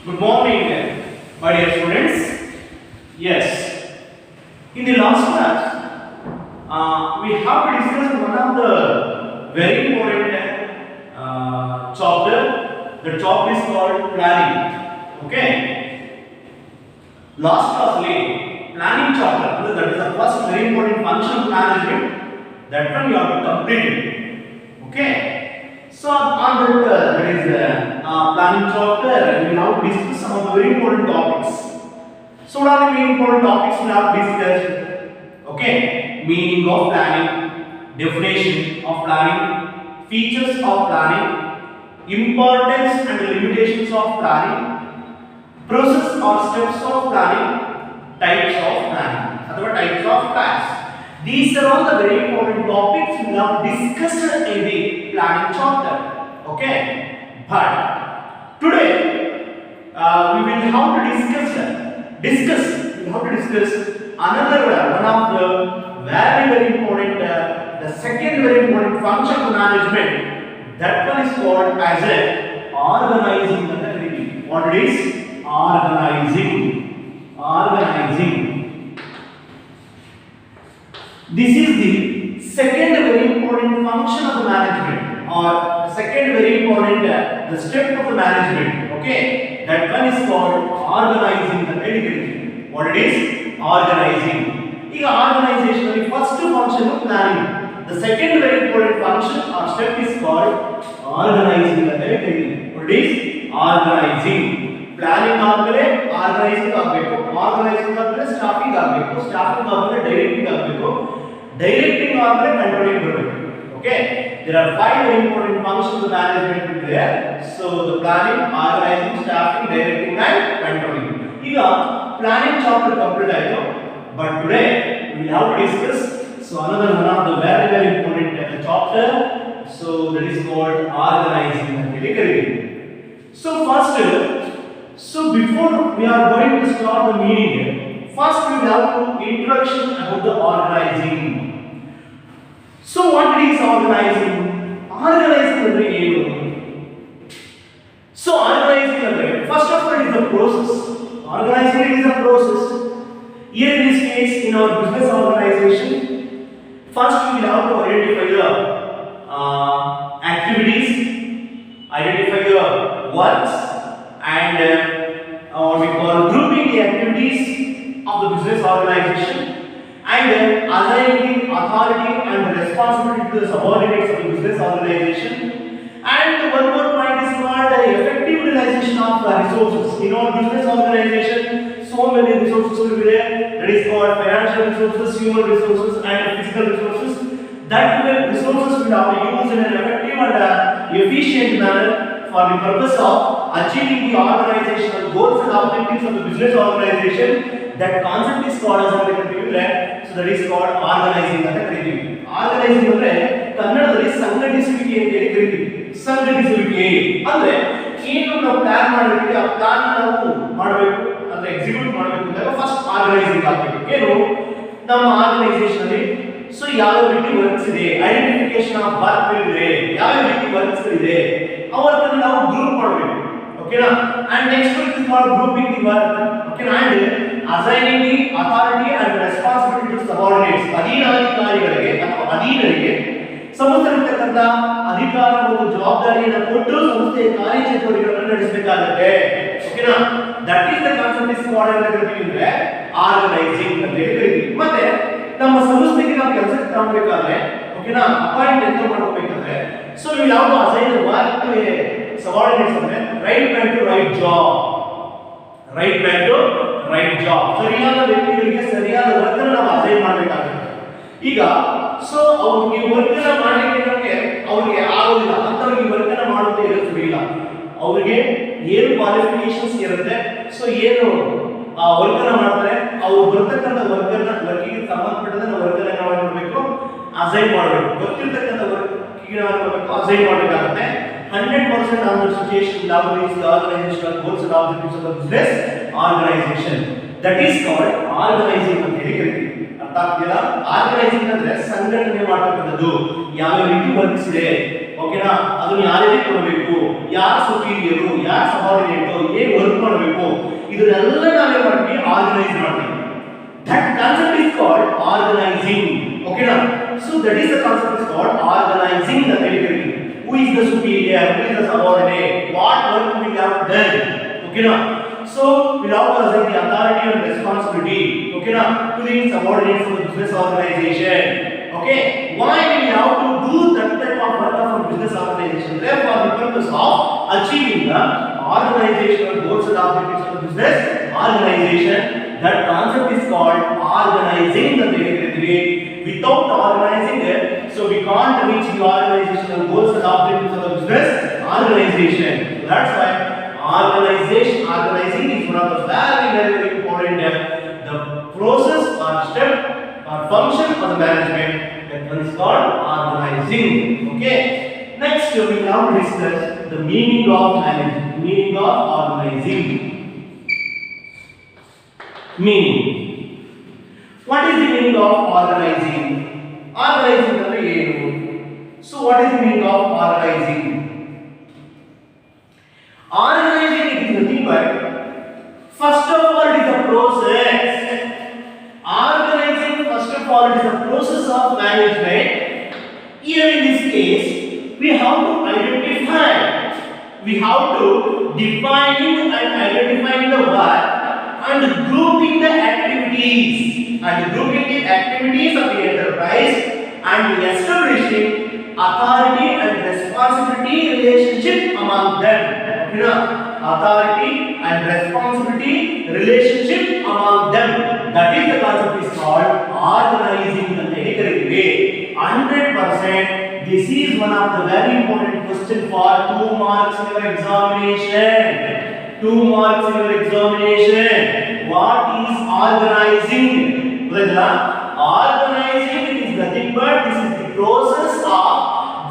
Good morning, my dear students. Yes, in the last class, we have to discuss one of the very important chapter. The topic is called planning. Okay. Last class, planning chapter. That is the first very important function of management. That one you have to complete it. Okay. So on that is planning chapter, we now discuss some of the very important topics. So what are the main important topics we have discussed? Okay, meaning of planning, definition of planning, features of planning, importance and limitations of planning, process or steps of planning, types of planning, or types of plans. These are all the very important topics we have discussed in the planning chapter. Okay, but today we will have to discuss another one of the very important the second very important function of management. That one is called as a organizing the activity. What it is? Organizing. This is the second very important function of the management, or second very important the step of the management. Okay, that one is called organizing the activity. What it is? Organizing. Here organization is the first function of planning. The second very important function or step is called organizing the activity. What it is? Organizing. Planning ಆದ್ಮೇಲೆ organising ಆಗಬೇಕು, organising ಆದ್ಮೇಲೆ staffing ಆಗಬೇಕು, staffing ಆದ್ಮೇಲೆ directing ಆಗಬೇಕು, directing ಆದ್ಮೇಲೆ controlling ಬರಬೇಕು. Okay, there are five very important functions of management there. So the planning, organizing, staffing, directing and controlling. ಈಗ planning chapter complete ಆಯ್ತು, but today we have to discuss another one of the very important chapter. So that is called organizing ಅಂತ ಹೇಳಿ ಕರೀತೀವಿ. So first, before we are going to start the meeting, first we have to introduction about the organizing. So what is organizing? Organizing ಅಂದ್ರೆ ಏನು? So organizing ಅಂದ್ರೆ first of all is a process. Organizing is a process. Here in this case, in our business organization, first we will have to identify the activities, identify the works, and we call grouping the activities of the business organization, and assigning authority and responsibility to the subordinates of the business organization. And one more point is called the effective utilization of the resources. In our business organization, so many resources will be there. That is called financial resources, human resources, and physical resources. That resources will have to use in an effective and efficient manner for the purpose of achieving the organizational goals and objectives of the business organization. That concept is called as a so that is called organizing ಅಂತ ಕರೀತೀವಿ. Organizing ಅಂದ್ರೆ ಕನ್ನಡದಲ್ಲಿ ಸಂಘಟಿಸುವಿಕೆ ಅಂತ ಹೇಳಿ ಕರೀತೀವಿ. ಸಂಘಟಿಸುವಿಕೆ ಅಂದ್ರೆ ಏನು ನಾವು ಪ್ಲಾನ್ ಮಾಡಿರ್ತೀವಿ ಆ ಪ್ಲಾನ್ ನಾವು ಮಾಡಬೇಕು ಅಂದ್ರೆ ಎಕ್ಸಿಕ್ಯೂಟ್ ಮಾಡಬೇಕು ಅಂದಾಗ ಫಸ್ಟ್ ಆರ್ಗನೈಸಿಂಗ್ ಆಗಬೇಕು. ಏನು ನಮ್ಮ ಆರ್ಗನೈಸೇಷನ್ ಅಲ್ಲಿ ಸೊ ಯಾವ ರೀತಿ ವರ್ಕ್ಸ್ ಇದೆ, ಐಡೆಂಟಿಫಿಕೇಶನ್ ಆಫ್ ವರ್ಕ್ ಇದೆ, ಯಾವ ರೀತಿ ವರ್ಕ್ಸ್ ಇದೆ ಅವರನ್ನು ನಾವು ಗ್ರೂಪ್ ಮಾಡಬೇಕು. ಓಕೆನಾ? And next is called grouping the work. ಓಕೆನಾ? And assigning the authority and responsibility to subordinates. ಅಧೀನಾಧಿಕಾರಿಗಳಿಗೆ ಅಥವಾ ಅಧೀನರಿಗೆ ಸಂಸ್ಥೆಗಿರತಕ್ಕಂತ ಅಧಿಕಾರ ಮತ್ತು ಜವಾಬ್ದಾರಿಯನ್ನು ಕೊಟ್ಟು ಸಂಸ್ಥೆಯ ಕಾರ್ಯಚಟುವಟಿಕೆಗಳನ್ನು ನಡೆಸಬೇಕಾಗುತ್ತೆ. ಓಕೆನಾ? That is the concept is called ಅಂತ ಕರೀತೀವಿ ಆರ್ಗನೈಸಿಂಗ್ ಅಂತ ಹೇಳಿ ಕರೀತೀವಿ. ಮತ್ತೆ ನಮ್ಮ ಸಂಸ್ಥೆಗೆ ನಾವು ಕೆಲಸಕ್ಕೆ ತಗೊಳ್ಬೇಕಾದ್ರೆ ಓಕೆನಾ ಅಪಾಯಿಂಟ್ ಅಂತ ಮಾಡಬೇಕಾದ್ರೆ so we have to assign work to subordinates ಅಂದ್ರೆ right man to right job. Right man to right job. ಸರಿಯಾದ ವ್ಯಕ್ತಿಗಳಿಗೆ ಸರಿಯಾದ ವರ್ಕ್ ಅನ್ನು ನಾವು ಅಸೈನ್ ಮಾಡಬೇಕಾಗುತ್ತೆ. ಈಗ ಸೊ ಅವ್ರಿಗೆ ವರ್ಕ್ ಅನ್ನು ಮಾಡಲಿಕ್ಕೆ ನಮಗೆ ಅವರಿಗೆ ಆಗೋದಿಲ್ಲ ಅಂತವರಿಗೆ ವರ್ಕ್ ಅನ್ನು ಮಾಡೋದೇ ಇರುತ್ತಿಲ್ಲ. ಅವರಿಗೆ ಏನು ಕ್ವಾಲಿಫಿಕೇಶನ್ಸ್ ಇರುತ್ತೆ, ಸೊ ಏನು ವರ್ಕ್ ಅನ್ನು ಮಾಡ್ತಾರೆ, ಅವರು ಬರ್ತಕ್ಕಂಥ ವರ್ಕ್ ಅನ್ನು ವರ್ಕಿಗೆ ಸಂಬಂಧಪಟ್ಟಂತ ವರ್ಕ್ ಅನ್ನು ನಾವು ಮಾಡಬೇಕು, ಅಸೈನ್ ಮಾಡಬೇಕು. ಗೊತ್ತಿರತಕ್ಕಂಥ ವರ್ಕಿಗೆ ನಾವು ಮಾಡಬೇಕು, ಅಸೈನ್ ಮಾಡಬೇಕಾಗುತ್ತೆ. 100% on the situation that is the organizational goals and objectives of the business organization. That is called organizing ಅಂತ ಹೇಳಿ ಕರೀತೀವಿ. ಅರ್ಥ ಆಗ್ತಿದೆಯಾ? ಆರ್ಗನೈಸಿಂಗ್ ಅಂದ್ರೆ ಸಂಘಟನೆ ಮಾಡತಕ್ಕಂಥದ್ದು. ಯಾವ ರೀತಿ ವರ್ಕ್ಸ್ ಇದೆ, ಓಕೆನಾ, ಅದನ್ನ ಯಾರಿಗೆ ಕೊಡಬೇಕು, ಯಾರು ಸುಪೀರಿಯರು, ಯಾರು ಸಬಾರ್ಡಿನೇಟ್, ಏನು ವರ್ಕ್ ಮಾಡಬೇಕು ಇದನ್ನೆಲ್ಲ ನಾವೇ ಮಾಡ್ತೀವಿ ಆರ್ಗನೈಸ್ ಮಾಡ್ತೀವಿ. That concept is called organizing. Okay na? So that is the concept is called organizing the territory. Who is the superior? Who is the subordinate? What work we have done? Okay na? So we have to assign the authority and responsibility. Okay na? To the subordinates of the business organization. Okay? Why we have to do that type of work of a business organization? Therefore, the purpose of achieving the organizational goals and objectives of the business organization. That concept is called organizing the territory. Without organizing it, so we can't reach the organizational goals and objectives of the business organization. So that's why organizing is one of the very important the process or step or function of the management. That one is called organizing. Okay. Next, we will now discuss the meaning of management, meaning of organizing. Meaning. What is the meaning of organizing? Organizing ಅಂದ್ರೆ ಏನು? So what is the meaning of organizing? Organizing is nothing but first of all it is a process. Organizing first of all it is a process of management. Here in this case we have to identify, we have to defining and identifying the work and grouping the activities of the enterprise and establishing authority and responsibility relationship among them. Okay, authority and responsibility relationship among them. That is the concept is called organizing the correct way. 100%. This is one of the very important question for 2 marks in your examination. 2 marks in your examination. What is organizing? Organizing is nothing but this is the process of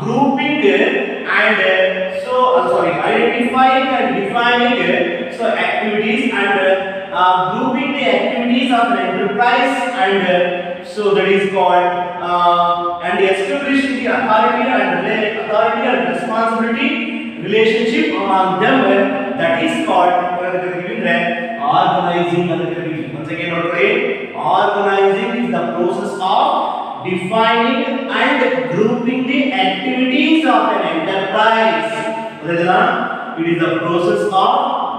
grouping and identifying and defining activities and grouping the activities of an enterprise and so that is called and establishing the authority and responsibility relationship among them. That is called organizing. Once again, organizing is the process of defining and grouping the activities of an enterprise. It is the process of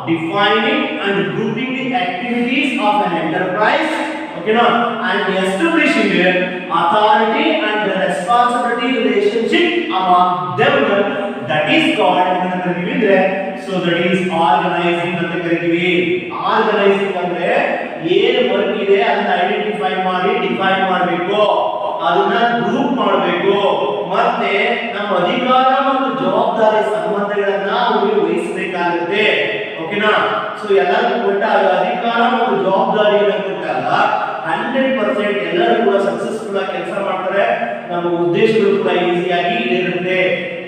defining and grouping the activities of an enterprise. Okay, now and establishing authority and responsibility relationship among them. That is called so that is organizing ಅಂತ ಕರೀತೀವಿ. Organising ಅಂದ್ರೆ ಏನು work ಇದೆ ಅದನ್ನ identify ಮಾಡಿ define ಮಾಡಬೇಕು, ಅದನ್ನ group ಮಾಡಬೇಕು, ಮತ್ತೆ ನಮ್ಮ ಅಧಿಕಾರ ಮತ್ತು ಜವಾಬ್ದಾರಿ ಸಂಬಂಧಗಳನ್ನ ಅವರಿಗೆ ವಹಿಸಬೇಕಾಗುತ್ತೆ. ಓಕೆನಾ? ಸೊ ಎಲ್ಲರಿಗೂ ಕೊಟ್ಟಾಗ ಅಧಿಕಾರ ಮತ್ತು ಜವಾಬ್ದಾರಿಯನ್ನು ಕೊಟ್ಟಾಗ 100% ಎಲ್ಲರೂ ಕೂಡ ಸಕ್ಸಸ್ಫುಲ್ ಆಗಿ ಕೆಲಸ ಮಾಡ್ತಾರೆ, ನಮ್ಮ ಉದ್ದೇಶಗಳು ಕೂಡ ಈಸಿಯಾಗಿ ಈಡೇರುತ್ತೆ.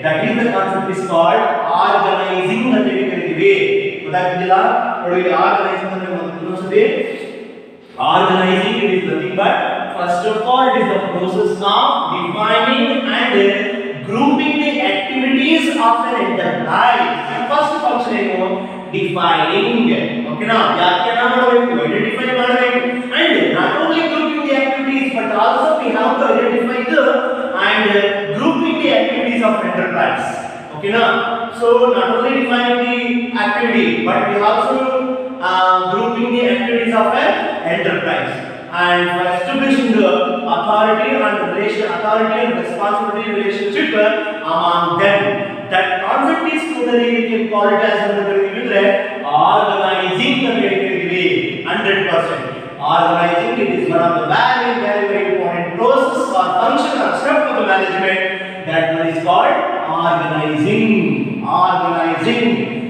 That is the concept is called organizing ಅಂತ ಕರೀತೀವಿ. ಗೊತ್ತಾಗ್ತಿಲ್ಲ ನೋಡಿ, ಆರ್ಗನೈಸಿಂಗ್ ಅಂದ್ರೆ ಒಂದ್ಸತಿ organizing it is nothing but first of all it is the process of defining and grouping the activities of an enterprise. First function ಏನು? Defining. Okay na? ಯಾಕೆ ನಾವು ಮಾಡಬೇಕು? Identify ಮಾಡಬೇಕು. And not only grouping the activities but also we have to identify the and grouping the activities of enterprise. Okay na? So not only defining the activity but we also grouping the activities of an enterprise and for establishing the authority and responsibility relationship among them. That concept is totally we can call it as organizing the 100%. Organizing it is one of the very important process or function or step of the management. That one is called organizing.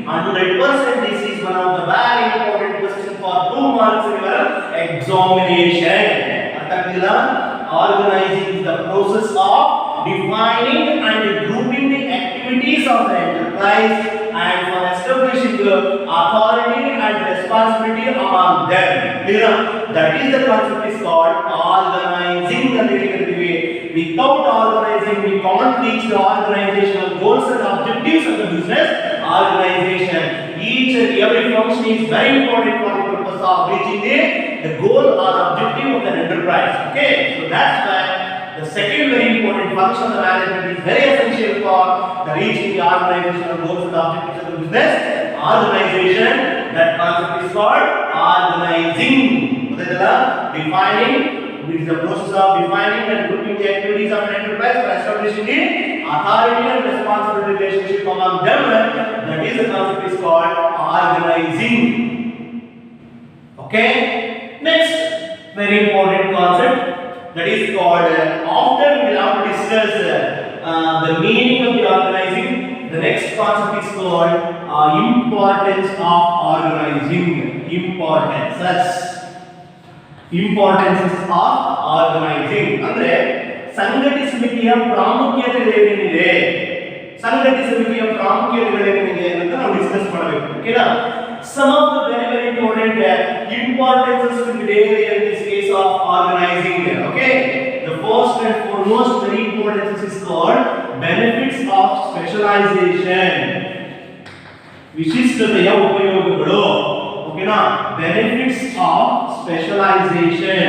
100%. This is one of the very important question for 2 marks in your examination. Organizing is the process of defining and grouping the activities of the enterprise and for establishing the authority and responsibility among them. Clear? That is the concept is called organizing the activity. Without organizing, we can't reach the organizational goals and objectives of the business organization. Each and every function is very important for the of reaching the goal or objective of an enterprise. Okay, so that's why the second very important function of the management is very essential for the reaching the organizational goals and objectives of the business. Organization, that concept is called organizing. Defining, it is the process of defining and grouping the activities of an enterprise for establishing the authority and responsibility relationship among them. That is the concept is called organizing. Okay, next very important concept, that is called after we will have to discuss the meaning of the organizing. The next concept is called importance of organizing. Importance of organizing ಅಂದ್ರೆ ಸಂಘಟಿಸುವಿಕೆಯ ಪ್ರಾಮುಖ್ಯತೆಗಳೇನಿದೆ ಅಂತ ನಾವು discuss ಮಾಡಬೇಕು. ಓಕೆನಾ? Some of the very important importances will be there in this case of organizing. Okay, the first and foremost very important is called benefits of specialization. ವಿಶಿಷ್ಟತೆಯ ಉಪಯೋಗಗಳು. ಓಕೆನಾ? benefits of specialization.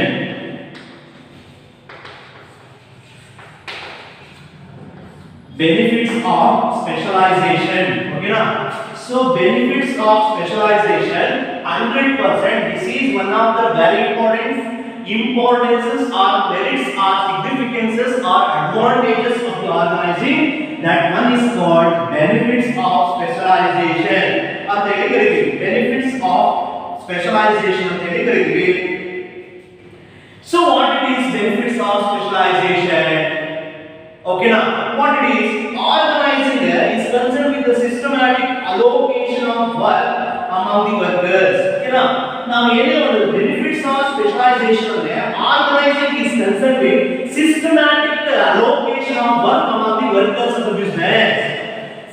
Benefits of specialization. Okay na? So benefits of specialization 100%. This is one of the very important importances or merits or significances or advantages of the organizing. That one is called benefits of specialization. Benefits of specialization. So what it is benefits of specialization? Okay now, what it is, organizing is concerned with the systematic allocation of work among the workers. Okay now, benefits of specialization organizing is concerned with systematic allocation of work among the workers of the business.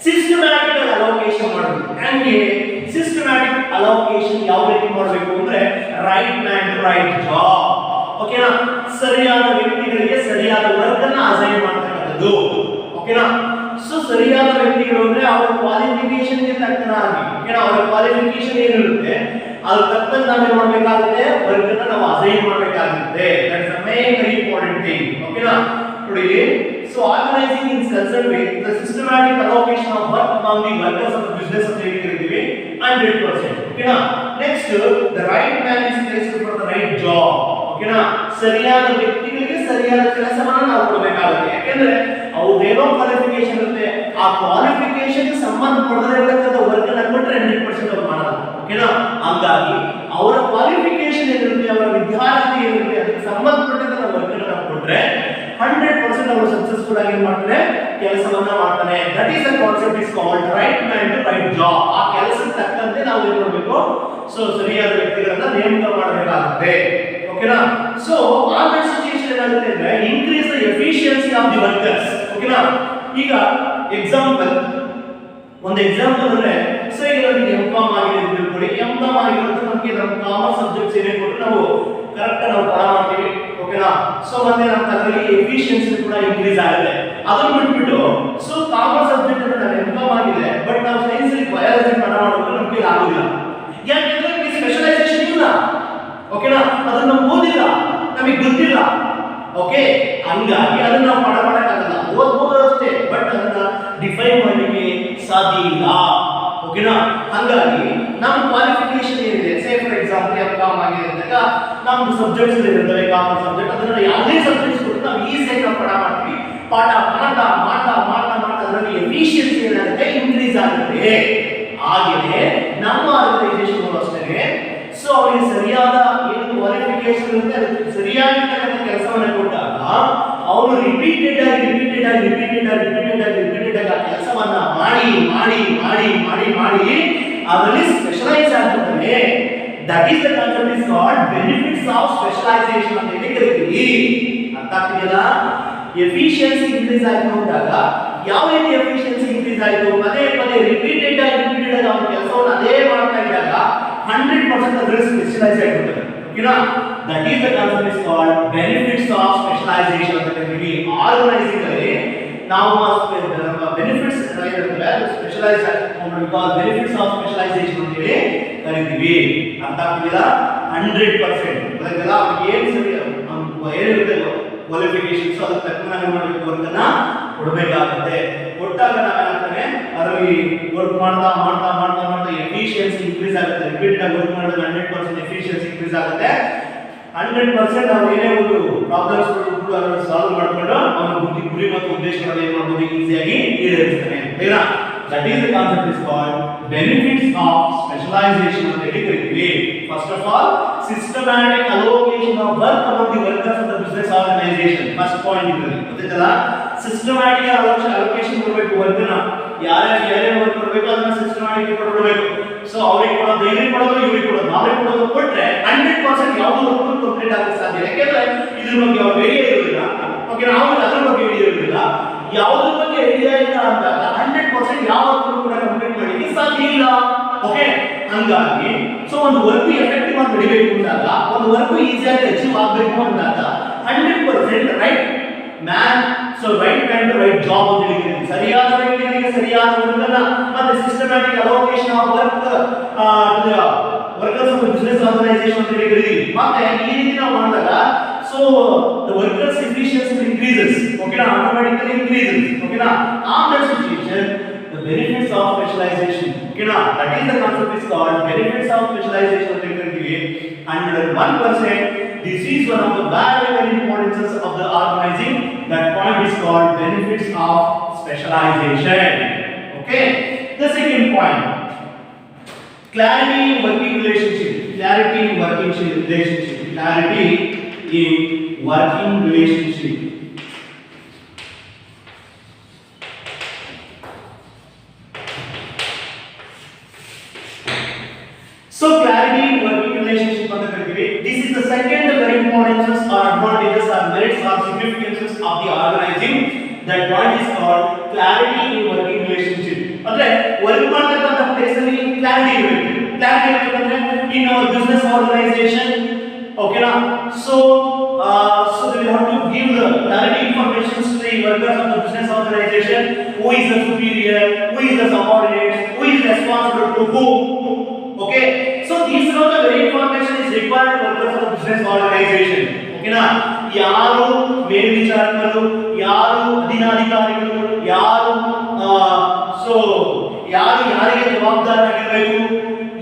Systematic allocation and systematic allocation ಯಾವ ರೀತಿ ಮಾಡಬೇಕು ಅಂದ್ರೆ right man to right job. ಓಕೆನಾ? ಸರಿಯಾದ ವ್ಯಕ್ತಿಗಳಿಗೆ ಸರಿಯಾದ work ಅನ್ನು assign ಮಾಡತಕ್ಕದ್ದು. ಓಕೆನಾ? ಸೊ ಸರಿಯಾದ ವ್ಯಕ್ತಿಗಳು ಅಂದ್ರೆ ಅವರ ಕ್ವಾಲಿಫಿಕೇಶನ್ ಗೆ ತಕ್ಕನಾಗಿ, ಓಕೆನಾ, ಅವರ ಕ್ವಾಲಿಫಿಕೇಶನ್ ಏನಿರುತ್ತೆ ಅದು ತಕ್ಕಂತೆ ನಾವು ಏನು ಮಾಡಬೇಕಾಗುತ್ತೆ, ವರ್ಕ್ ಅನ್ನು ನಾವು ಅಸೈನ್ ಮಾಡಬೇಕಾಗುತ್ತೆ. That is the main very important thing. ಓಕೆನಾ? ನೋಡಿ, so organizing is concerned with the systematic allocation of work among the workers of the business ಅಂತ ಹೇಳಿದ್ದೀವಿ 100%. ಓಕೆನಾ? Next the right man is placed for the right job. ಓಕೆನಾ? ಸರಿಯಾದ ವ್ಯಕ್ತಿಗಳಿಗೆ ಸರಿಯಾದ ಕೆಲಸವನ್ನು ನಾವು ಕೊಡಬೇಕಾಗುತ್ತೆ. ಯಾಕಂದ್ರೆ ಅವ್ರದೇನೋ ಕ್ವಾಲಿಫಿಕೇಶನ್ ಇರುತ್ತೆ, ಆ ಕ್ವಾಲಿಫಿಕೇಶನ್ ಗೆ ಸಂಬಂಧಪಡದಿರತಕ್ಕಂಥ ವರ್ಕ್ ಅನ್ನು ಕೊಟ್ಟರೆ 100% ಅವ್ರು ಮಾಡಲ್ಲ. ಓಕೆನಾ? ಹಾಗಾಗಿ ಅವರ ಕ್ವಾಲಿಫಿಕೇಶನ್ ಏನಿರುತ್ತೆ, ಅವರ ವಿದ್ಯಾರ್ಥಿ ಏನಿರುತ್ತೆ, ಅದಕ್ಕೆ ಸಂಬಂಧಪಟ್ಟಂತ ವರ್ಕ್ ಅನ್ನು ನಾವು ಕೊಟ್ರೆ 100% ಅವರು ಸಕ್ಸಸ್ಫುಲ್ ಆಗಿ ಮಾಡ್ತಾರೆ, ಕೆಲಸವನ್ನ ಮಾಡ್ತಾನೆ. That is the concept is called right man to right job. ಆ ಕೆಲಸಕ್ಕೆ ತಕ್ಕಂತೆ ನಾವು ಏನು ಮಾಡಬೇಕು, ಸೊ ಸರಿಯಾದ ವ್ಯಕ್ತಿಗಳನ್ನ ನೇಮಕ ಮಾಡಬೇಕಾಗುತ್ತೆ. ಓಕೆನಾ? ಸೊ ಆ ಸಿಚುಯೇಷನ್ ಏನಾಗುತ್ತೆ ಅಂದ್ರೆ increase the efficiency of the workers. ಓಕೆನಾ? ಈಗ ಒಂದು ಎಕ್ಸಾಂಪಲ್ ಅಂದ್ರೆ ಸೊ ಈಗ ನಮಗೆ ಎಂ.ಕಾಮ್ ಆಗಿದೆ ಅಂತ ತಿಳ್ಕೊಳ್ಳಿ. ಎಂ.ಕಾಮ್ ಆಗಿರೋದು ನಮಗೆ ನಮ್ಮ ಕಾಮರ್ಸ್ ಸಬ್ಜೆಕ್ಟ್ಸ್ ಏನೇ ಕೊಟ್ಟು ನಾವು ಕರೆಕ್ಟ್ ನಾವು ಪಾಠ ಮಾಡ್ತೀವಿ. ಓಕೆನಾ? ಸೊ ಮತ್ತೆ ನಮ್ಮ ಅದರಲ್ಲಿ ಎಫಿಷಿಯನ್ಸಿ ಕೂಡ ಇನ್ಕ್ರೀಸ್ ಆಗುತ್ತೆ. ಅದನ್ನ ಬಿಟ್ಬಿಟ್ಟು ಸೊ ಕಾಮರ್ಸ್ ಸಬ್ಜೆಕ್ಟ್ ಅಂದ್ರೆ ನಾನು ಎಂ.ಕಾಮ್ ಆಗಿದೆ ಬಟ್ ನಾವು ಸೈನ್ಸ್ ಅಲ್ಲಿ ಬಯಾಲಜಿ ಪಾಠ ಮಾಡೋದು ನಮಗೆ ಆಗೋದಿಲ್ಲ. ಯಾಕಂದ್ರೆ ನಮಗೆ ಸ್ಪೆಷಲೈಸೇಷನ್ ಇಲ್ಲ. ಓಕೆನಾ? ಅದನ್ನ ನಾವು ಓದಿಲ್ಲ, ನಮಗೆ ಗೊತ್ತಿಲ್ಲ. ಓಕೆ, ಹಂಗಾಗಿ ಅದನ್ನ ನಾವು ಪಾಠ ಮಾಡಕ್ಕಾಗಲ್ಲ. ಓದ್ಬೋದು ಅಷ್ಟೇ, ಬಟ್ ಅದನ್ನ ಡಿಫೈನ್ ಮಾಡಲಿಕ್ಕೆ ಸಾಧ್ಯ ಇಲ್ಲ. ಓಕೆನಾ? ಹಾಗಾಗಿ ನಮ್ಮ ಕ್ವಾಲಿಫಿಕೇಶನ್ ಏನಿದೆ, ಸೇ ಫಾರ್ ಎಕ್ಸಾಂಪಲ್ ಎಂ.ಕಾಮ್ ಆಗಿದೆ ಅಂದಾಗ ನಮ್ದು ಸಬ್ಜೆಕ್ಟ್ಸ್ ಇರ್ತವೆ, ಕಾಮರ್ಸ್ ಸಬ್ಜೆಕ್ಟ್, ಅದನ್ನ ಯಾವುದೇ ಸಬ್ಜೆಕ್ಟ್ಸ್ ಕೊಟ್ಟು ನಾವು ಈಸಿಯಾಗಿ ನಾವು ಪಾಠ ಮಾಡ್ತೀವಿ. ಪಾಠ ಮಾಡ್ತಾ ಮಾಡ್ತಾ ಮಾಡ್ತಾ ಮಾಡ್ತಾ ಅದರಲ್ಲಿ ಎಫಿಷಿಯನ್ಸಿ ಏನಾಗುತ್ತೆ, ಇನ್ಕ್ರೀಸ್ ಆಗುತ್ತೆ. ಹಾಗೆಯೇ ನಮ್ಮ ಆರ್ಗನೈಸೇಷನ್ ಅಷ್ಟೇ, ಸೊ ಅವರಿಗೆ ಸರಿಯಾದ ಏನು ಕ್ವಾಲಿಫಿಕೇಶನ್ ಇರುತ್ತೆ ಅದಕ್ಕೆ ಸರಿಯಾಗಿರ್ತಕ್ಕಂಥ ಕೆಲಸವನ್ನು ಕೊಟ್ಟಾಗ ಅವರು ರಿಪೀಟೆಡ್ ಆಗಿ ಕೆಲಸವನ್ನ ಮಾಡಿ ಮಾಡಿ ಮಾಡಿ ಮಾಡಿ ಮಾಡಿ ಅದರಲ್ಲಿ ಸ್ಪೆಷಲೈಸ್ ಆಗ್ಬಿಡ್ತಾರೆ. That is the concept is called benefits of specialisation ಅಂತ ಹೇಳಿ ಕರೀತೀವಿ. ಅರ್ಥ ಆಗ್ತಿದೆಯಲ್ಲ? ಎಫಿಷಿಯನ್ಸಿ ಇನ್ಕ್ರೀಸ್ ಆಗಿ ಹೋದಾಗ ಯಾವ ರೀತಿ ಎಫಿಷಿಯನ್ಸಿ ಇನ್ಕ್ರೀಸ್ ಆಯಿತು, ಪದೇ ಪದೇ ರಿಪೀಟೆಡ್ ಆಗಿ ಅವ್ರ ಕೆಲಸವನ್ನು ಅದೇ ಮಾಡ್ತಾ ಇದ್ದಾಗ 100% ಅದರಲ್ಲಿ ಸ್ಪೆಷಲೈಸ್ ಆಗಿಬಿಡ್ತಾರೆ. ಓಕೆನಾ? That is the concept is called benefits of specialisation ಅಂತ ಕರೀತೀವಿ. ಆರ್ಗನೈಸಿಂಗ್ ಅಲ್ಲಿ ನಾವು ನಮ್ಮ ಬೆನಿಫಿಟ್ಸ್ ಏನಿರ್ತವೆ ಅದು ಸ್ಪೆಷಲೈಸ್ ಬೆನಿಫಿಟ್ಸ್ ಆಫ್ ಸ್ಪೆಷಲೈಸೇಷನ್ ಅಂತ ಹೇಳಿ ಕರೀತೀವಿ. ಅರ್ಥ ಆಗ್ತಿದೆಯಾ? 100%. ಅದಕ್ಕೆಲ್ಲ ಅವ್ರಿಗೆ ಏನು ಸರಿ ಏನಿರುತ್ತೆ ಕ್ವಾಲಿಫಿಕೇಶನ್ಸ್ ಅದಕ್ಕೆ ತಕ್ಕಂಗೆ ನಾವು ಮಾಡಬೇಕು ವರ್ಕನ್ನ ಕೊಡಬೇಕಾಗುತ್ತೆ. ಕೊಟ್ಟಾಗ ನಾವೇನಾಗ್ತಾನೆ ಅದರಲ್ಲಿ ವರ್ಕ್ ಮಾಡ್ತಾ ಮಾಡ್ತಾ ಮಾಡ್ತಾ ಮಾಡ್ತಾ ಎಫಿಷಿಯನ್ಸಿ ಇನ್ಕ್ರೀಸ್ ಆಗುತ್ತೆ. ರಿಪೀಟೆಡ್ ಆಗಿ ವರ್ಕ್ ಮಾಡಿದ್ರೆ 100% ಎಫಿಷಿಯನ್ಸಿ ಇನ್ಕ್ರೀಸ್ ಆಗುತ್ತೆ. 100% ನಾವು ಏನೇ ಒಂದು ಪ್ರಾಬ್ಲಮ್ಸ್ ಅದನ್ನು ಸಾಲ್ವ್ ಮಾಡ್ಕೊಂಡು ಅವನ ಗುರಿ ಮತ್ತು ಉದ್ದೇಶಗಳನ್ನು ಏನು ಮಾಡಬಹುದು ಈಸಿಯಾಗಿ ಈಡೇರಿಸ್ತಾನೆ. ಕ್ಲಿಯರಾ? That is the concept is called benefits of specialization ಅಂತ ಹೇಳಿ ಕರೀತೀವಿ. First of all, systematic allocation of work among the workers of the business organization. First point ಇದರಲ್ಲಿ ಗೊತ್ತಾಯ್ತಲ್ಲ? Systematic allocation ಮಾಡಬೇಕು ವರ್ಕನ. ಯಾರ್ಯಾರು ವರ್ಕ್ ಮಾಡಬೇಕು ಅದನ್ನ ಸಿಸ್ಟಮ್ಯಾಟಿಕ್ ಕೊಡಬೇಕು. ಸೊ ಅವರಿಗೆ ಕೊಡೋದು ಇವ್ರಿಗೆ ಕೊಡೋದು ಇವ್ರಿಗೆ ಕೊಡೋದು ನಾವೇ ಕೊಡೋದು ಕೊಟ್ರೆ 100% ಯಾವುದು ವರ್ಕ್ ಕಂಪ್ಲೀಟ್ ಆಗಕ್ಕೆ ಸಾಧ್ಯ. ಯಾಕೆಂದ್ರೆ ಇದ್ರ ಬಗ್ಗೆ ಅವ್ರ ಐಡಿಯಾ ಇರೋದಿಲ್ಲ. ಓಕೆ, ನಾವು ಅದ್ರ ಬಗ್ಗೆ ಐಡಿಯಾ ಇರೋದಿಲ್ಲ. ಯಾವುದ್ರ ಬಗ್ಗೆ ಐಡಿಯಾ ಇಲ್ಲ ಅಂದಾಗ 100% ಯಾವ ವರ್ಕ್ ಕೂಡ ಕಂಪ್ಲೀಟ್ ಮಾಡಲಿಕ್ಕೆ ಸಾಧ್ಯ ಇಲ್ಲ. ಓಕೆ, ಹಂಗಾಗಿ ಸೊ ಒಂದು ವರ್ಕ್ ಎಫೆಕ್ಟಿವ್ ಆಗಿ ನಡಿಬೇಕು ಅಂದಾಗ, ಒಂದು ವರ್ಕ್ ಈಸಿಯಾಗಿ ಅಚೀವ್ ಆಗಬೇಕು ಅಂದಾಗ 100% right man, so right man to right job ಅಂತ ಹೇಳಿದ್ರೆ ಸರಿಯಾದ ವ್ಯಕ್ತಿಗಳಿಗೆ ಸರಿಯಾದ ವರ್ಕನ್ನ ಮತ್ತೆ systematic allocation of work workers of business organisation ಅಂತ ಹೇಳಿ ಕರೀತೀವಿ. ಮತ್ತೆ ಈ ರೀತಿ ನಾವು ಮಾಡಿದಾಗ so the workers efficiency increases, ಓಕೆನಾ, ಆಟೋಮ್ಯಾಟಿಕಲಿ increases, ಓಕೆನಾ. On that situation the benefits of specialization, ಓಕೆನಾ, that is the concept is called benefits of specialization ಅಂತ ಕರೀತೀವಿ. 101% this is one of the very importances of the organizing. That point is called benefits of specialization. Okay, the second point, clarity in working relationship. Clarity in working relationship. Clarity in working relationship. So clarity in working relationship ಅಂತ ಕರೀತೀವಿ. This is the second very importance or advantages or merits or significances of the organizing. That point is called clarity in working relationship. ಅಂದ್ರೆ work ಮಾಡತಕ್ಕಂತ place ಅಲ್ಲಿ clarity ಇರಬೇಕು. Clarity ಇರಬೇಕಂದ್ರೆ in our business organization, ಓಕೆನಾ, so we have to give the clarity information to the workers of the business organization. Who is the superior, who is the subordinate, who is responsible to whom. Okay, so these are the very information is required to workers of the business organization. ಓಕೆನಾ, ಯಾರು ಮೇಲ್ವಿಚಾರಕರು, ಯಾರು ಅಧೀನಾಧಿಕಾರಿಗಳು, ಯಾರು so ಯಾರು ಯಾರಿಗೆ ಜವಾಬ್ದಾರರಾಗಿರಬೇಕು,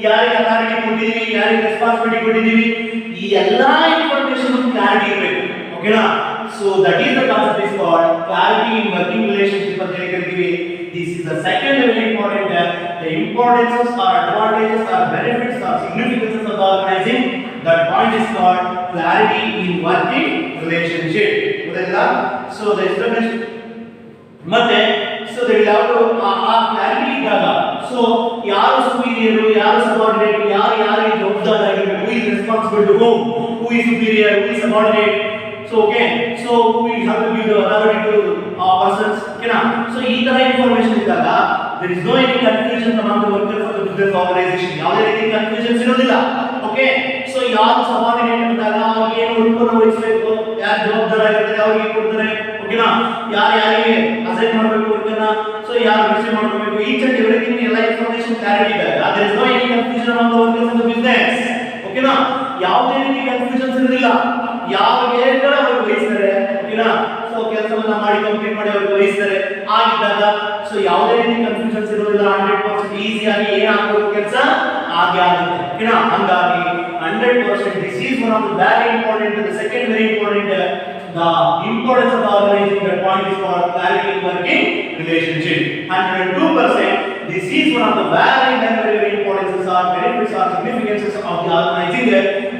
ಯಾರಿಗೆ authority ಕೊಟ್ಟಿದ್ದೀವಿ, ಯಾರಿಗೆ responsibility ಕೊಟ್ಟಿದ್ದೀವಿ, ಈ ಎಲ್ಲಾ ಇನ್ಫಾರ್ಮೇಶನ್ ಕ್ಲಾರಿಟಿ ಇರಬೇಕು. ಓಕೆನಾ, so that is the concept is called clarity in working relationship ಅಂತ ಕರೀತೀವಿ. This is the second very important the importances or advantages or benefits or significances of organizing. That point is called clarity in working relationship. ಗೊತ್ತಾಯ್ತಾ? So the established ಮತ್ತೆ so there is ಆ clarity ಇದ್ದಾಗ so ಯಾರು superior, ಯಾರು subordinate, ಯಾರಿಗೆ ಜವಾಬ್ದಾರರಾಗಿರಬೇಕು, who is responsible to whom, who is superior, who is subordinate. So okay, so we have to give the authority to persons, okay na. So ee tara information idaga there is no any confusion among the workers of the business organization. ಯಾವುದೇ ರೀತಿ confusions ಇರೋದಿಲ್ಲ. Okay, so ಯಾರು subordinate ಅಂದಾಗ ಅವ್ರಿಗೆ ಏನು ಉತ್ಪನ್ನ ವಹಿಸಬೇಕು, ಯಾರು ಜವಾಬ್ದಾರರಾಗಿರ್ತಾರೆ ಅವ್ರಿಗೆ ಕೊಡ್ತಾರೆ. ಓಕೆನಾ, ಯಾರಿಗೆ ಅಸೈನ್ ಮಾಡಬೇಕು ವರ್ಕನ್ನ, ಸೊ ಯಾರು ರಿಸೀವ್ ಮಾಡಬೇಕು, ಈಚ್ ಅಂಡ್ ಎವ್ರಿಥಿಂಗ್ ಎಲ್ಲ ಇನ್ಫಾರ್ಮೇಷನ್ ಕ್ಲಾರಿಟಿ ಇದೆ. there is no any confusion among the workers of the business. ಓಕೆನಾ, ಯಾವುದೇ ರೀತಿ ಕನ್ಫ್ಯೂಷನ್ಸ್ ಇರೋದಿಲ್ಲ. ಯಾರಿಗೆ ಹೇಳಿದ್ರೆ ಅವ್ರಿಗೆ ವಹಿಸ್ತಾರೆ. ಓಕೆನಾ, ಸೊ ಕೆಲಸವನ್ನ ಮಾಡಿ ಕಂಪ್ಲೀಟ್ ಮಾಡಿ ಅವ್ರಿಗೆ ವಹಿಸ್ತಾರೆ. ಆಗಿದ್ದಾಗ ಸೊ ಯಾವುದೇ ರೀತಿ ಕನ್ಫ್ಯೂಷನ್ಸ್ ಇರೋದಿಲ್ಲ. 100% ಈಸಿಯಾಗಿ ಏನಾಗಬೇಕು ಕೆಲಸ ಹಾಗೆ ಆಗುತ್ತೆ. ಓಕೆನಾ, ಹಂಗಾಗಿ 100% this is one of the very important, the second very important the importance of organizing. That point is called clarity in working relationship. 102% this is one of the very very importances or benefits or significances of the organizing.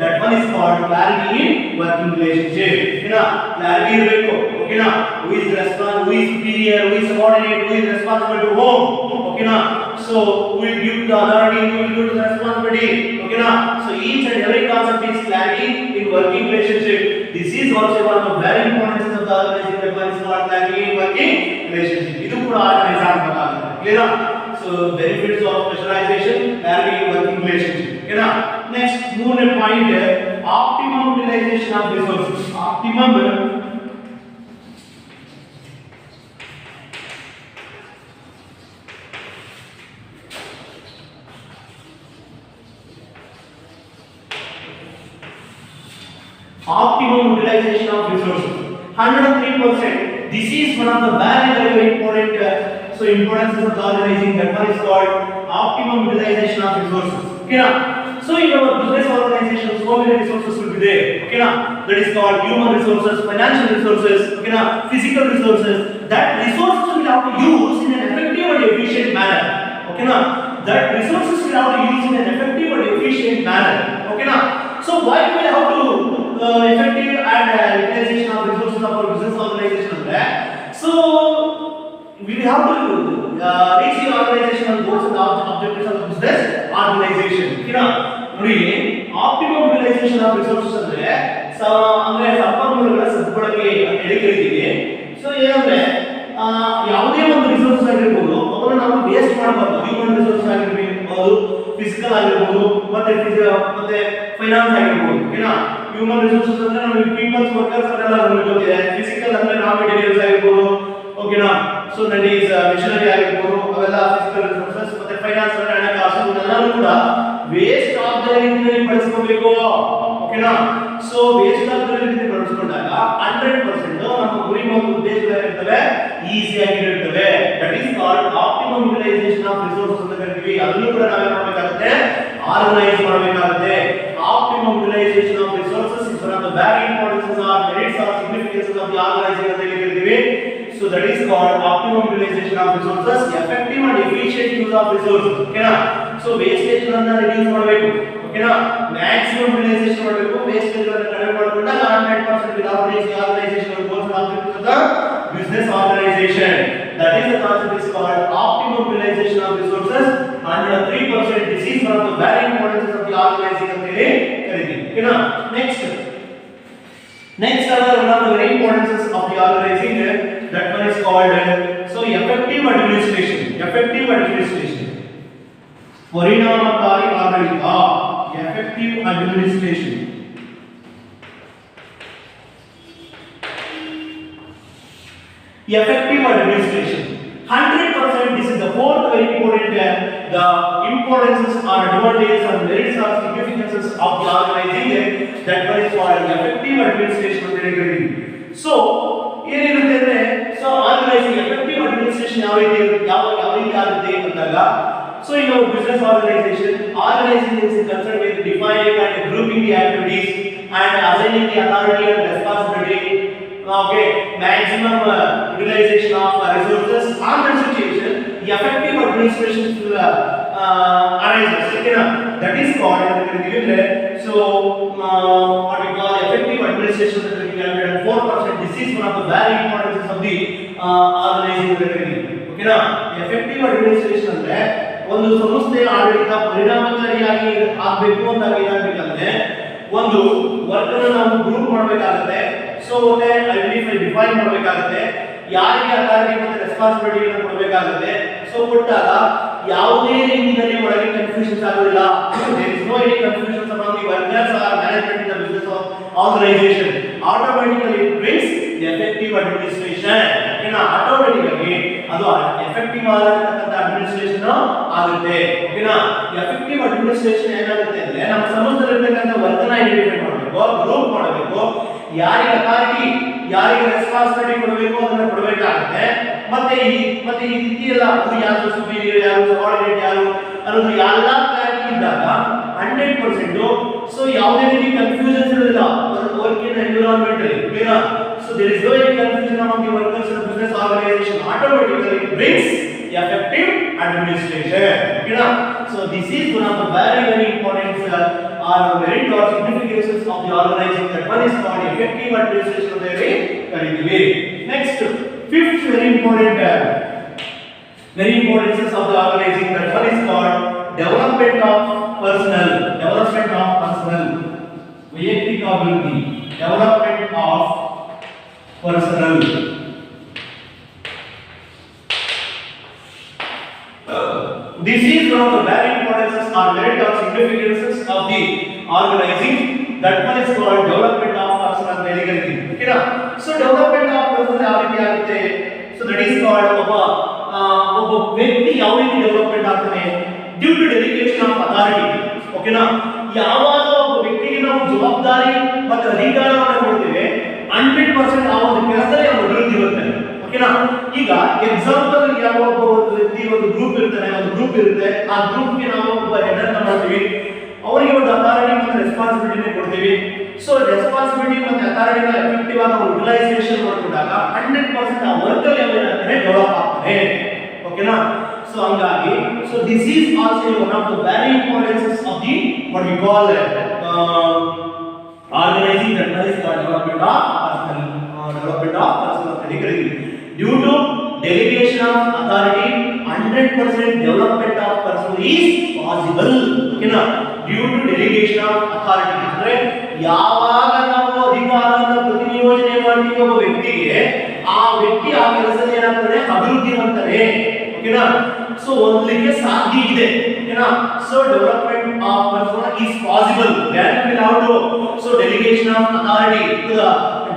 That one is called clarity in working relationship. ಓಕೆನಾ, clarity ಇರಬೇಕು. ಓಕೆನಾ, who is responsible, who is superior, who is subordinate, who is responsible to whom. ಓಕೆನಾ, so who will give the authority, who will give the responsibility. ಓಕೆನಾ, so each and every concept is clarity in working relationship. This is also one of the very importance of the organizing. That one is called clarity in working relationship. ಇದು ಕೂಡ organise ಆಗಬೇಕಾಗುತ್ತೆ. Clear? So benefits of specialization, clarity in working relationship. ಓಕೆನಾ, next ಮೂರನೇ point optimum utilization of resources. Optimum optimum utilization of resources. 103%. This is one of the very important importance of the organizing. That one is called optimum utilization of resources. Okay na? So in our business organization, so many resources will be there. Okay na? That is called human resources, financial resources, okay na? Physical resources. That resources will have to use in an effective and efficient manner. Okay na? That resources will have to use in an effective and efficient manner. Okay na? So why do we have to effective and utilization of resources of our business organization? So we have to reach the organizational goals and objectives of the business organization. Okay na? ನೋಡಿ optimum utilisation of resources ಅಂದ್ರೆ ಸಂಪನ್ಮೂಲಗಳ ಸದ್ಬಳಕೆ ಅಂತ ಹೇಳಿ ಕರೀತೀವಿ. So ಏನಂದ್ರೆ ಯಾವುದೇ ಒಂದು ರಿಸೋರ್ಸಸ್ ಆಗಿರಬಹುದು ಅವನ್ನ ನಾವು ವೇಸ್ಟ್ ಮಾಡಬಾರದು. ಹ್ಯೂಮನ್ ರಿಸೋರ್ಸಸ್ ಆಗಿರಬಹುದು, ಫಿಸಿಕಲ್ ಆಗಿರಬಹುದು, ಮತ್ತೆ ಫೈನಾನ್ಸ್ ಆಗಿರಬಹುದು. ಓಕೆನಾ? ಹ್ಯೂಮನ್ ರಿಸೋರ್ಸಸ್ ಅಂದ್ರೆ ನಾವು ಪೀಪಲ್ಸ್ ವರ್ಕರ್ಸ್ ಅದೆಲ್ಲ ನಮಗೆ ಗೊತ್ತಿದೆ. ಫಿಸಿಕಲ್ ಅಂದ್ರೆ ರಾ ಮೆಟೀರಿಯಲ್ಸ್ ಆಗಿರಬಹುದು. ಓಕೆನಾ? ಸೊ ದಟ್ ಈಸ್ ಮಿಷನರಿ ಆಗಿರಬಹುದು, ಅವೆಲ್ಲ ಫಿಸಿಕಲ್ ರಿಸೋರ್ಸಸ್. ಮತ್ತೆ ಫೈನಾನ್ಸ್ ಅಂದ್ರೆ ಹಣಕಾಸು, ಇದೆಲ್ಲವೂ ಕೂಡ ವೇಸ್ಟ್ ಆಗದ ರೀತಿಯಲ್ಲಿ ಬಳಸ್ಕೋಬೇಕು. ಓಕೆನಾ? ಸೊ ವೇಸ್ಟ್ ಆಗದ ರೀತಿಯಲ್ಲಿ ಬಳಸ್ಕೊಂಡಾಗ 100% ನಮ್ಮ ಗುರಿ ಮತ್ತು ಉದ್ದೇಶಗಳಿರ್ತವೆ ಈಸಿ ಆಗಿರ್ತವೆ. That is called optimum utilisation of resources ಅಂತ ಕರೀತೀವಿ. ಅದನ್ನು ಕೂಡ ನಾವು ಏನು ಮಾಡಬೇಕಾಗುತ್ತೆ? ಆರ್ಗನೈಸ್ ಮಾಡಬೇಕಾಗುತ್ತೆ. Optimum utilisation of resources is one of the very importance or merits or significance of the organising ಅಂತ ಕರೀತೀವಿ. So that is called optimum utilization of resources, effective and efficient use of resources. Okay na? So wastage ಅನ್ನು reduce ಮಾಡಬೇಕು. Okay na? Maximum utilization ಮಾಡಬೇಕು. Wastage ಅನ್ನು ಕಡಿಮೆ ಮಾಡಿಕೊಂಡಾಗ 100% will have reached the organizational goals and objectives of the business organization. That is the concept is called optimum utilization of resources. 103%. This is one of the very importance of the organizing ಅಂತ ಹೇಳಿ ಕರೀತೀವಿ. Okay na? Next other one of the very importances of the organizing, that one is called effective administration. Effective administration. ಪರಿಣಾಮಕಾರಿ ಆಡಳಿತ. Effective administration. Effective administration. 100%. This is the fourth very important. The importances or advantages and merits or significances of the organizing. That one is called effective administration ಅಂತ ಹೇಳಿದ್ವಿ. So ಏನಿರುತ್ತೆ ಅಂದ್ರೆ organising effective administration ಯಾವ ರೀತಿ ಆಗುತ್ತೆ ಅಂದಾಗ, so in our business organization, organizing is concerned with defining and grouping the activities and assigning the authority and responsibility. Okay, maximum utilization of resources on that situation, effective administration will arise. Okay, that is called so what we call effective administration. 4%. This is one of the very importance of the organizing. Okay na? Effective administration ಅಂದ್ರೆ ಒಂದು ಸಂಸ್ಥೆಯ ಆಡಳಿತ ಪರಿಣಾಮಕಾರಿಯಾಗಿ ಆಗಬೇಕು ಅಂದಾಗ ಏನಾಗಬೇಕಂದ್ರೆ ಒಂದು work ಅನ್ನು ನಾವು ಗ್ರೂಪ್ ಮಾಡಬೇಕಾಗುತ್ತೆ. ಸೊ ಮತ್ತೆ ಐಡೆಂಟಿಫೈ ಡಿಫೈನ್ ಮಾಡಬೇಕಾಗುತ್ತೆ. ಯಾರಿಗೆ ಅಥಾರಿಟಿ ಮತ್ತು ರೆಸ್ಪಾನ್ಸಿಬಿಲಿಟಿ ಅನ್ನು ಕೊಡಬೇಕಾಗುತ್ತೆ. ಸೊ ಕೊಟ್ಟಾಗ ಯಾವುದೇ ರೀತಿಯಲ್ಲಿ ಒಳಗೆ ಕನ್ಫ್ಯೂಷನ್ಸ್ ಆಗೋದಿಲ್ಲ. there is no any confusion among the workers or management in the business organization. Automatically it brings the effective administration. ಏನ ಆಟೋಮೆಟಿಕಲಿ ಅದು ಎಫೆಕ್ಟಿವ್ ಆಗಿರತಕ್ಕಂತ ಅಡ್ಮಿನಿಸ್ಟ್ರೇಷನ್ ಆಗುತ್ತೆ. ಓಕೆನಾ? ಎಫೆಕ್ಟಿವ್ ಅಡ್ಮಿನಿಸ್ಟ್ರೇಷನ್ ಏನಾಗುತ್ತೆ ಅಂದ್ರೆ ನಮ್ಮ ಸಂಸ್ಥೆಯಲ್ಲಿ ಇರತಕ್ಕಂತ ವರ್ಕ್ ಅನ್ನು ಐಡೆಂಟಿಫೈ ಮಾಡಬೇಕು, ಗ್ರೂಪ್ ಮಾಡಬೇಕು, ಯಾರಿಗೆ ಅಥಾರಿಟಿ ಯಾರಿಗೆ ರೆಸ್ಪಾನ್ಸಿಬಿಲಿಟಿ ಕೊಡಬೇಕು ಅದನ್ನ ಕೊಡಬೇಕಾಗುತ್ತೆ. ಮತ್ತೆ ಈ ರೀತಿ ಎಲ್ಲ ಯಾರು ಸುಪೀರಿಯರ್ ಯಾರು ಸಬಾರ್ಡಿನೇಟ್ ಯಾರು ಅನ್ನೋದು ಎಲ್ಲ ಕ್ಲಾರಿಟಿ ಇದ್ದಾಗ 100%. ಸೊ ಯಾವುದೇ ರೀತಿ ಕನ್ಫ್ಯೂಷನ್ಸ್ ಇರೋದಿಲ್ಲ ವರ್ಕ್ ಇನ್ ಎನ್ವಿರಾನ್ಮೆಂಟ್ ಅಲ್ಲಿ. ಓಕೆನಾ? So there is no any confusion among the workers in business organisation. Automatically it brings effective administration. Okay, so this is one of the very important or merit or significances of the organizing. That one is called effective administration of the curriculum. Next, fifth very important of the organizing. That one is called development of personnel. ವೈಯಕ್ತಿಕ ಅಭಿವೃದ್ಧಿ. Development of personnel. This is one of the very importances or merit or significances of the organizing. That one is called development of personnel. Okay na? So development of personnel ಯಾವ ರೀತಿ ಆಗುತ್ತೆ? So that is called ಒಬ್ಬ ವ್ಯಕ್ತಿ ಯಾವ ರೀತಿ development ಆಗ್ತಾನೆ due to delegation of authority. ಓಕೆನಾ? ಯಾವಾಗ ಒಬ್ಬ ವ್ಯಕ್ತಿಗೆ ನಾವು ಜವಾಬ್ದಾರಿ ಮತ್ತು ಅಧಿಕಾರ ಓಕೆನಾ. ಈಗ ಎಕ್ಸಾಂಪಲ್ ಯಾವ ಒಬ್ಬ ವ್ಯಕ್ತಿ ಒಂದು ಗ್ರೂಪ್ ಇರ್ತಾನೆ, ಒಂದು ಗ್ರೂಪ್ ಇರುತ್ತೆ, ಆ ಗ್ರೂಪ್ ಗೆ ನಾವು ಒಬ್ಬ ಹೆಡರ್ ಅನ್ನು ಮಾಡ್ತೀವಿ, ಅವರಿಗೆ ಒಂದು ಅಥಾರಿಟಿ ಮತ್ತು ರೆಸ್ಪಾನ್ಸಿಬಿಲಿಟಿ ಕೊಡ್ತೀವಿ. ಸೊ ರೆಸ್ಪಾನ್ಸಿಬಿಲಿಟಿ ಮತ್ತು ಅಥಾರಿಟಿನ ಎಫೆಕ್ಟಿವ್ ಆಗಿ ನಾವು ಯುಟಿಲೈಸೇಷನ್ ಮಾಡಿಕೊಂಡಾಗ 100% ಆ ವರ್ಕ್ ಅಲ್ಲಿ ಏನಾಗ್ತದೆ ಡೆವಲಪ್ ಆಗ್ತದೆ. ಓಕೆನಾ. ಸೊ ಹಂಗಾಗಿ so this is also one of the very importances of the what we call organizing that is the development of personal category. Due to delegation of authority, 100% development of person is possible. ಓಕೆನಾ. Due to delegation of authority ಅಂದ್ರೆ ಯಾವಾಗ ನಾವು ಅಧಿಕಾರವನ್ನು ಪ್ರತಿನಿಯೋಜನೆ ಮಾಡ್ತೀವಿ ಒಬ್ಬ ವ್ಯಕ್ತಿಗೆ, ಆ ವ್ಯಕ್ತಿ ಆ ಕೆಲಸದಲ್ಲಿ ಏನಾಗ್ತದೆ ಅಭಿವೃದ್ಧಿ ಹೊಂದ್ತಾನೆ. ಓಕೆನಾ. ಸೊ ಒಂದಕ್ಕೆ ಸಾಧ್ಯ ಇದೆ. ಓಕೆನಾ. So development of person is possible when we have to so delegation of authority to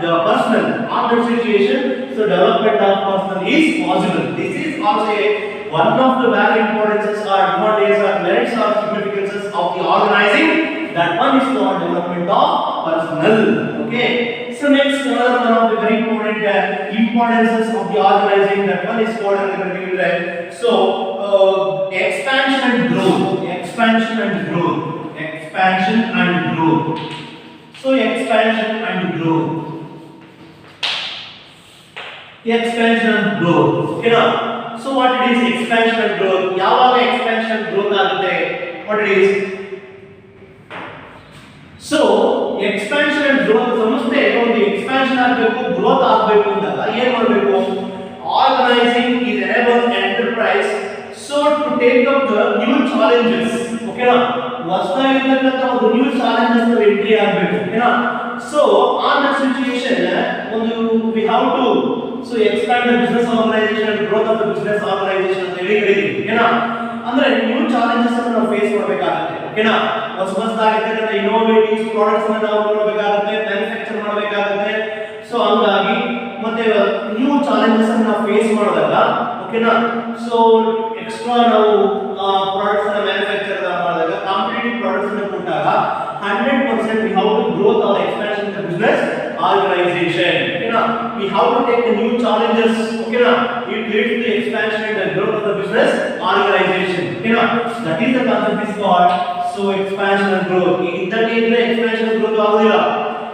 the person on that situation. So development of person is possible. This is also one of the very importances or advantages or merits or significances of the organizing. That one is called development of personnel. Okay. So next another one of the very important importances of the organizing, that one is called so expansion and growth. Expansion and growth. Expansion and growth. So expansion and growth. Expansion and growth. Okay now. So what it is expansion and growth? ಯಾವಾಗ expansion and growth ಆಗುತ್ತೆ? What it is? So expansion and growth ಸಂಸ್ಥೆ ಒಂದು expansion ಆಗಬೇಕು, growth ಆಗಬೇಕು ಅಂದಾಗ ಏನು ಮಾಡಬೇಕು? Organizing is enables enterprise so to take up the new challenges. Okay now. ಹೊಸದಾಗಿರ್ತಕ್ಕಂಥ ಒಂದು ನ್ಯೂ ಚಾಲೆಂಜಸ್ ಎಂಟ್ರಿ ಆಗಬೇಕು. ಓಕೆನಾ. ಸೊ ಆನ್ ದಟ್ ಸಿಚುಯೇಷನ್ ಒಂದು we have to so expand the business organisation and growth of the business organisation ಅಂತ ಹೇಳಿ ಹೇಳಿದ್ವಿ. ಓಕೆನಾ. ಅಂದ್ರೆ new challenges ಅನ್ನು ನಾವು ಫೇಸ್ ಮಾಡಬೇಕಾಗುತ್ತೆ. ಓಕೆನಾ. ಹೊಸದಾಗಿರ್ತಕ್ಕಂಥ ಇನ್ನೋವೇಟಿವ್ ಪ್ರಾಡಕ್ಟ್ಸ್ ಅನ್ನು ನಾವು ನೋಡಬೇಕಾಗುತ್ತೆ, ಮ್ಯಾನುಫ್ಯಾಕ್ಚರ್ ಮಾಡಬೇಕಾಗುತ್ತೆ. ಸೊ ಹಂಗಾಗಿ ಮತ್ತೆ ನ್ಯೂ ಚಾಲೆಂಜಸ್ ಅನ್ನು ನಾವು ಫೇಸ್ ಮಾಡಿದಾಗ ಓಕೆನಾ. ಸೊ ಎಕ್ಸ್ಟ್ರಾ ನಾವು ಪ್ರಾಡಕ್ಟ್ಸ್ ಅನ್ನು ಮ್ಯಾನುಫ್ಯಾಕ್ಚರ್ ಮಾಡಿದಾಗ ಕಾಂಪಿಟೇಟಿವ್ ಪ್ರಾಡಕ್ಟ್ಸ್ ಅನ್ನು ಕೊಟ್ಟಾಗ 100% we have to growth or expansion in the business organization. Okay, we have to take the new challenges. Okay, it leads to the expansion and the growth of the business organization. Okay, that is the concept is called so expansion and growth. ಇದಕ್ಕೆ ಇದ್ರೆ expansion and growth ಆಗೋದಿಲ್ಲ.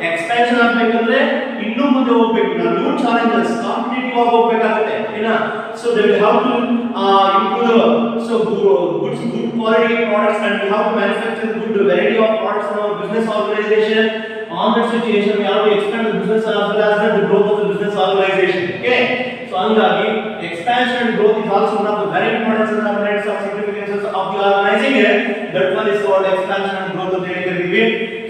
Expansion ಆಗಬೇಕಂದ್ರೆ ಇನ್ನೂ ಮುಂದೆ ಹೋಗಬೇಕು, new challenges competitive ಆಗಿ ಹೋಗಬೇಕಾಗುತ್ತೆ. ಓಕೆನಾ. So they will have to improve so good quality products and we have to manufacture good variety of products in our business organisation. On that situation we have to expand the business as well as the growth of the business organisation. Okay. So ಹಂಗಾಗಿ expansion and growth is also one of the very important and merits of significances of the organizing. That one is called expansion and growth ಅಂತ ಹೇಳಿ ಕರೀತೀವಿ.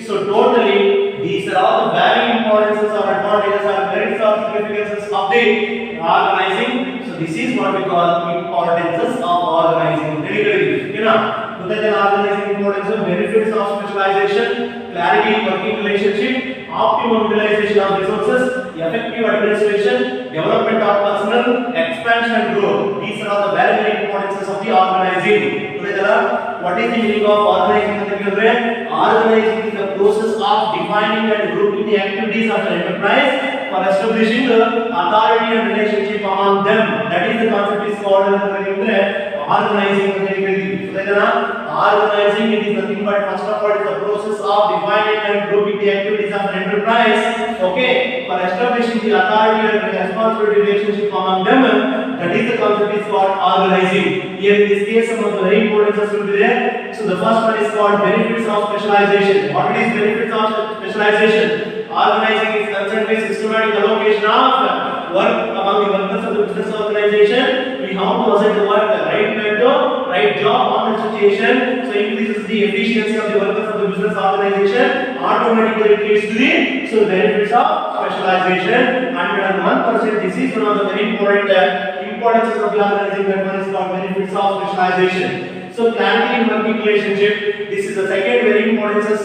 So totally these are all the very importances or advantages or merits or significances of the organizing. So this is what we call importances of organizing. Okay na. Today organizing importance, benefits of specialization, clarity in working relationship, optimum utilization of resources, effective administration, development of personnel, expansion and growth. These are all the very very importances of the organizing. Today what is the meaning of organizing? Organizing is the process of defining and grouping the activities of an enterprise for establishing the authority and relationship among them. That is the concept is called organizing. Organizing it is nothing but first of all it is the process of defining and grouping the activities of an enterprise. Okay, for establishing the authority and responsibility relationship among them. That is the concept is called organizing. Here in this case some of the very importance will be there. So the first one is called benefits of specialization. What is benefits of specialization? Organizing is concerned with systematic allocation of work among the workers of the business organization. We have to assign the work right to right job on the situation. So increases the efficiency of the workers of the business organization. Automatically it leads to the so benefits of specialization. 101%. This is one of the very important importances of the organizing. That one is called benefits of specialization. So clarity in working relationship. This is the second very importance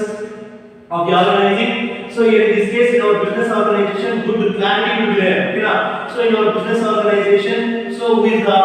of the organizing. So here in this case in our business organization good clarity will be there. Okay, so in our business organization so who is the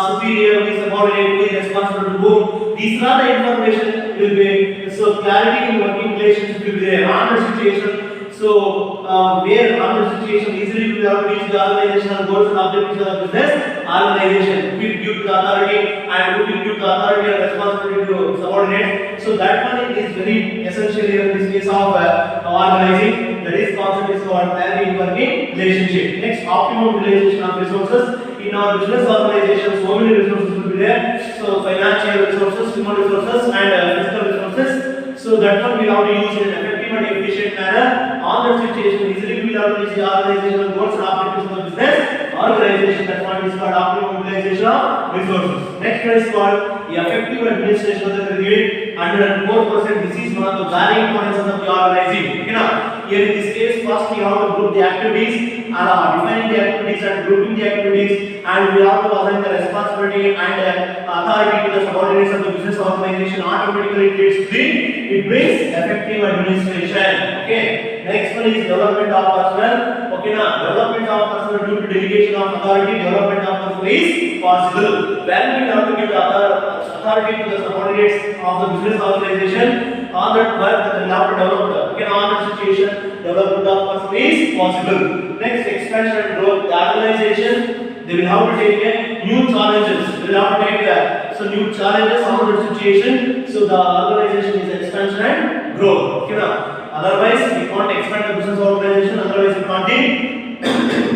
superior, who is subordinate, who is responsible to whom, these are the information will be so clarity in working relationship will be there on the situation. So So where under situation easily to be able to reach the organizational goals and objectives of the business organization, who will give to the authority and who will give the authority and responsibility to subordinate. So that one is very essential here in this case of organizing. That is concept is called planning working relationship. Next, optimum utilization of resources. In our business organization, so many resources will be there. So financial resources, human resources, and physical resources. So that one we have to use in an effective and efficient manner. On that situation, easily we have to reach the organizational goals and objectives of the business organization. That one is called optimum utilization of resources. Next one is called the effective administration of the credit. 104%. This is one of the varying points of the organizing. Okay, now here in this case, first we have to group the activities and defining the activities and grouping the activities, and we have to assign the responsibility and authority to the subordinates of the business organization. Automatically it brings effective administration. Okay. Next one is development of personnel. Okay, now development of personnel due to delegation of authority, development of personnel is possible. When we have to give the authority to the subordinates of the business organization on that work that we have to develop. Okay, on that situation, development of personnel is possible. Next, expansion and growth. The organization, they will have to take new challenges. They will have to take some new challenges on that situation. So the organization is expansion and growth. Okay, now. Otherwise, we can't expand the business organization. Otherwise, we can't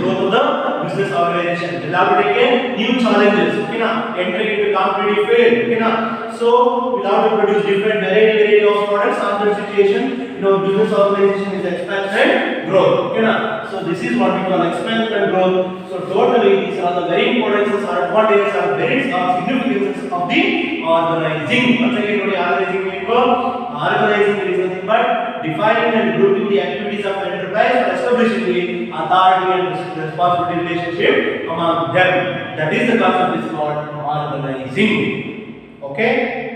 growth of the business organization. We'll have to take new challenges. Okay, na? Entering into competitive field. Okay, na? So we'll have to produce different variety of products on that situation. You know, business organization is expansion and growth. Okay, na? So this is what we call expansion and growth. So totally, these are the very importance or advantages or merits or significances of the organizing. Once again, what organizing means? Organizing is nothing but defining and grouping the activities of the enterprise and establishing the authority and responsibility relationship among them. That is the concept is called organizing. Okay.